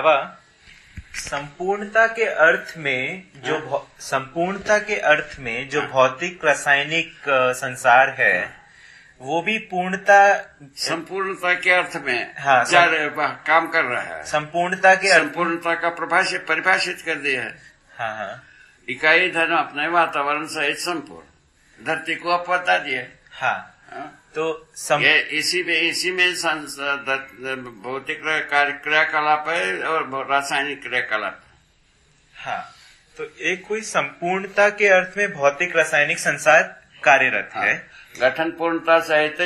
बाबा, संपूर्णता के अर्थ में जो भौतिक रासायनिक संसार है वो भी पूर्णता संपूर्णता के अर्थ में हाँ, काम कर रहा है। संपूर्णता के संपूर्णता का परिभाषित कर दिया है। हाँ हाँ इकाई धन अपने वातावरण सहित संपूर्ण धरती को आप बता दिए। हाँ, तो ये इसी में भौतिक क्रियाकलाप है और रासायनिक क्रियाकलाप। हाँ, तो एक कोई संपूर्णता के अर्थ में भौतिक रासायनिक संसार कार्यरत है। गठन पूर्णता सहित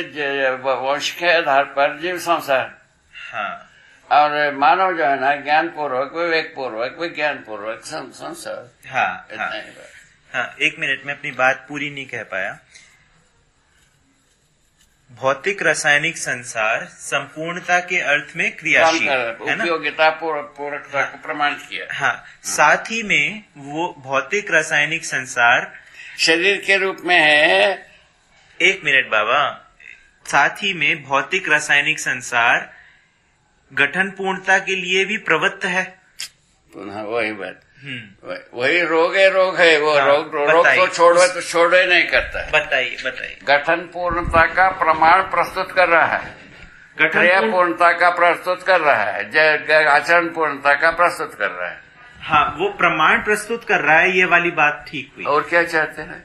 वंश के आधार पर जीव संसार। हाँ, और मानव जो है ना ज्ञान पूर्वक विवेक पूर्वक विज्ञान पूर्वक संसार। हाँ, हाँ, एक मिनट में अपनी बात पूरी नहीं कह पाया। भौतिक रासायनिक संसार संपूर्णता के अर्थ में क्रियाशील है ना, उपयोगिता पूर्वकता को प्रमाणित किया। हाँ, साथ ही में वो भौतिक रासायनिक संसार शरीर के रूप में है। एक मिनट बाबा, साथ ही में भौतिक रासायनिक संसार गठन पूर्णता के लिए भी प्रवृत्त है। पुनः वही बात, वही रोग है वो। हाँ, रोग को छोड़े नहीं करता है। बताइए। गठन पूर्णता का प्रमाण प्रस्तुत कर रहा है, क्रिया पूर्णता का प्रस्तुत कर रहा है, आचरण पूर्णता का प्रस्तुत कर रहा है। हाँ, वो प्रमाण प्रस्तुत कर रहा है, ये वाली बात ठीक हुई। और क्या चाहते हैं?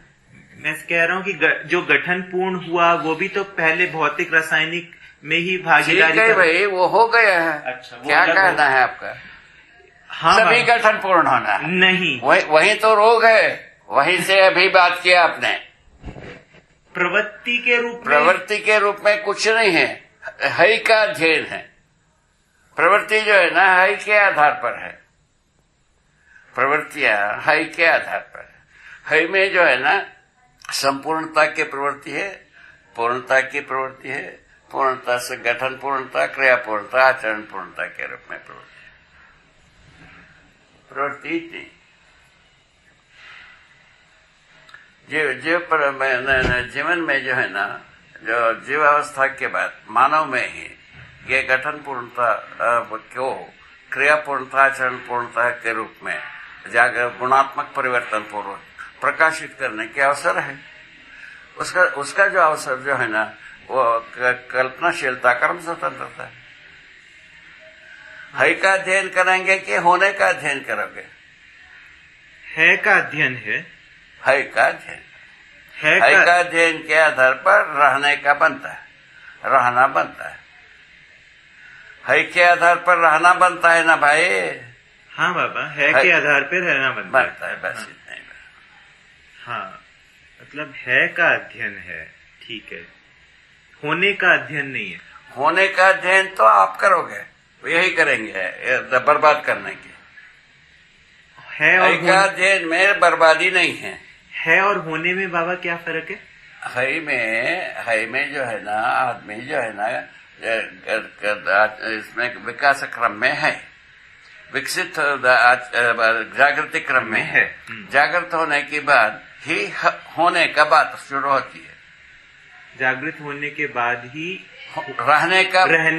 मैं कह रहा हूँ कि जो गठन पूर्ण हुआ वो भी तो पहले भौतिक रासायनिक में ही भागीदारी भाई, वो हो गया है। अच्छा, क्या कहना है आपका? हाँ, सभी गठन पूर्ण होना है। नहीं, वही तो रोग है। वहीं से अभी बात किया आपने। प्रवृत्ति के रूप में कुछ नहीं है, हई का अध्ययन है। प्रवृत्ति जो है ना हई के आधार पर है। प्रवृत्तियां हई के आधार पर है। हई में जो है ना संपूर्णता की प्रवृत्ति है, पूर्णता की प्रवृत्ति है। पूर्णता से गठन पूर्णता, क्रिया पूर्णता, आचरण पूर्णता के रूप में प्रवृत्ति इतनी। जीवन में जो है ना, जो जीवावस्था के बाद मानव में ही ये गठन पूर्णता को क्रिया पूर्णता, आचरण पूर्णता के रूप में गुणात्मक परिवर्तन पूर्वक प्रकाशित करने के अवसर है। उसका जो अवसर जो है ना वो कल्पनाशीलता, कर्म स्वतंत्रता है। हई का अध्ययन करेंगे कि होने का अध्ययन करोगे? है का अध्ययन है। हई का अध्ययन, हई का अध्ययन के आधार पर रहने का बनता है, रहना बनता है। हई के आधार पर रहना बनता है ना भाई। हाँ बाबा, है के आधार पर रहना बनता है। बस इतना ही। हाँ, मतलब है का अध्ययन है, ठीक है। होने का अध्ययन नहीं है। होने का अध्ययन तो आप करोगे, यही करेंगे बर्बाद करने की। है और का अध्ययन में बर्बादी नहीं है। है और होने में बाबा क्या फर्क है? हई में जो है ना आदमी जो है ना इसमें विकास क्रम में है, विकसित जागृति क्रम में है। जागृत होने के बाद ही होने का बात शुरू होती है। जागृत होने के बाद ही रहने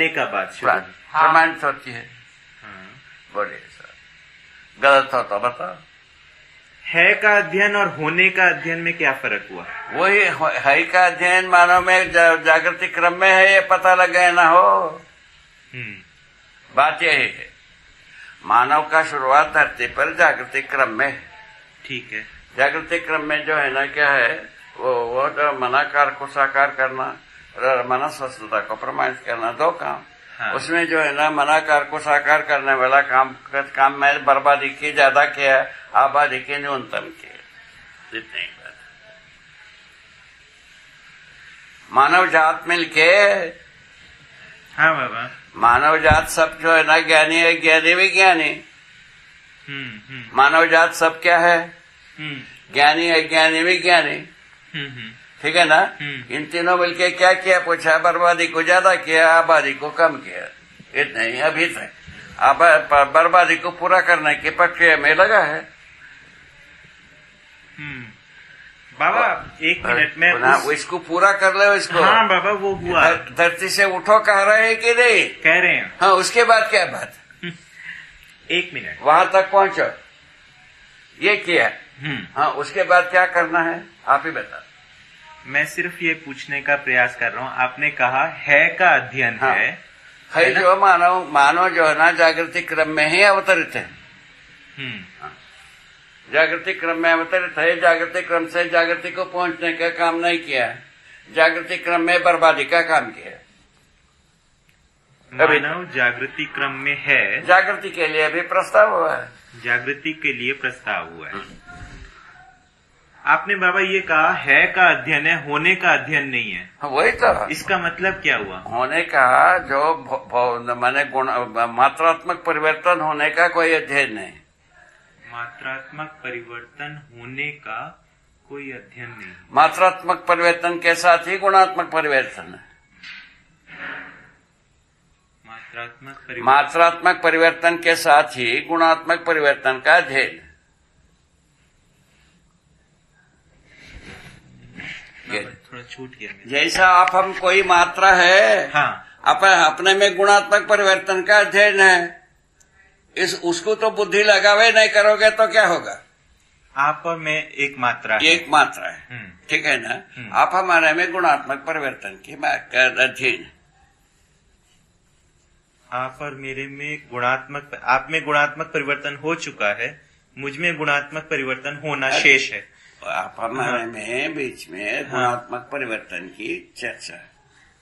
का बात प्रमाणित होती है। बोलिए सर, गलत हो तो बताओ। है का अध्ययन और होने का अध्ययन में क्या फर्क हुआ? वही है का अध्ययन मानव में जागृति क्रम में है, ये पता लग गया ना हो। बात यही है, मानव का शुरुआत धरती पर जागृति क्रम में है। ठीक है। जागृति क्रम में जो है ना क्या है, वो जो मनाकार को साकार करना, मनस्वस्तता को प्रमाणित करना, दो काम। हाँ। उसमें जो है ना मनाकार को साकार करने वाला काम में बर्बादी की ज्यादा किया, आबादी की न्यूनतम की, इतनी बात। मानव जात मिलके, हाँ बाबा, मानव जात सब जो है ना ज्ञानी है, ज्ञानी भी ज्ञानी। मानव जात सब क्या है? ज्ञानी है, ज्ञानी भी ज्ञानी। ठीक है ना? इन तीनों मिलके क्या किया पूछा? बर्बादी को ज्यादा किया, आबादी को कम किया। इतना ही अभी तक बर्बादी को पूरा करने की प्रक्रिया में लगा है। बाबा एक मिनट में इसको पूरा कर ले। इसको हाँ बाबा, वो हुआ। धरती से उठो कह रहे हैं कि नहीं? कह रहे हैं। हाँ, उसके बाद क्या बात? 1 मिनट। वहां तक पहुंचो, ये किया। हाँ, उसके बाद क्या करना है आप ही बता। मैं सिर्फ ये पूछने का प्रयास कर रहा हूँ, आपने कहा है का अध्ययन हाँ, है जो मानव जो है ना जागृति क्रम में ही अवतरित है। जागृति क्रम में अवतरित है। जागृति क्रम से जागृति को पहुंचने का काम नहीं किया है, जागृति क्रम में बर्बादी का काम किया है। मानव जागृति क्रम में है, जागृति के लिए भी प्रस्ताव हुआ है, जागृति के लिए प्रस्ताव हुआ है। आपने बाबा ये कहा है का अध्ययन है, होने का अध्ययन नहीं है। वही तो इसका मतलब क्या हुआ? होने का जो माने गुण मात्रात्मक परिवर्तन होने का कोई अध्ययन नहीं। मात्रात्मक परिवर्तन होने का कोई अध्ययन नहीं। मात्रात्मक परिवर्तन के साथ ही गुणात्मक परिवर्तन है। मात्रात्मक परिवर्तन के साथ ही गुणात्मक परिवर्तन का अध्ययन। थोड़ा छूट गया। जैसा आप हम कोई मात्रा है, हाँ, अपने में गुणात्मक परिवर्तन का अध्ययन है। उसको तो बुद्धि लगावे नहीं करोगे तो क्या होगा? आप और मैं एक मात्रा है। एक मात्रा है, ठीक है ना। आप हमारे में गुणात्मक परिवर्तन की अध्ययन। आप और मेरे में गुणात्मक, आप में गुणात्मक परिवर्तन हो चुका है, मुझ में गुणात्मक परिवर्तन होना शेष है। आप हमारे में बीच में गुणात्मक परिवर्तन की चर्चा।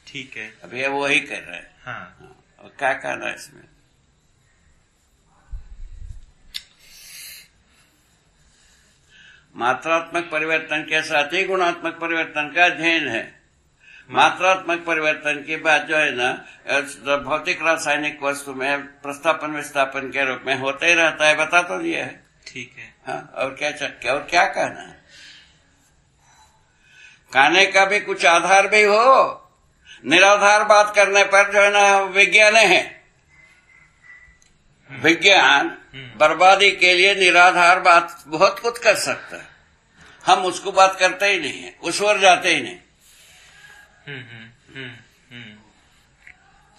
ठीक है, अभी वही कर रहे हैं। हाँ। और क्या करना है इसमें? मात्रात्मक परिवर्तन के साथ ही गुणात्मक परिवर्तन का अध्ययन है। मात्रात्मक परिवर्तन की बात जो है ना, भौतिक रासायनिक वस्तु में प्रस्थापन विस्थापन के रूप में होते ही रहता है, बता तो दिया है। ठीक है, हाँ, और क्या कहना है? कहने का भी कुछ आधार भी हो। निराधार बात करने पर जो है ना विज्ञान है। विज्ञान बर्बादी के लिए निराधार बात बहुत कुछ कर सकता है। हम उसको बात करते ही नहीं है, उस ओर जाते ही नहीं।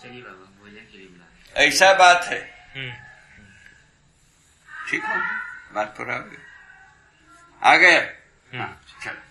चलिए बाबा, भोजन के लिए बुला। ऐसा बात है। ठीक हो, बात पूरा हो गया। आ गए? हाँ, चलो।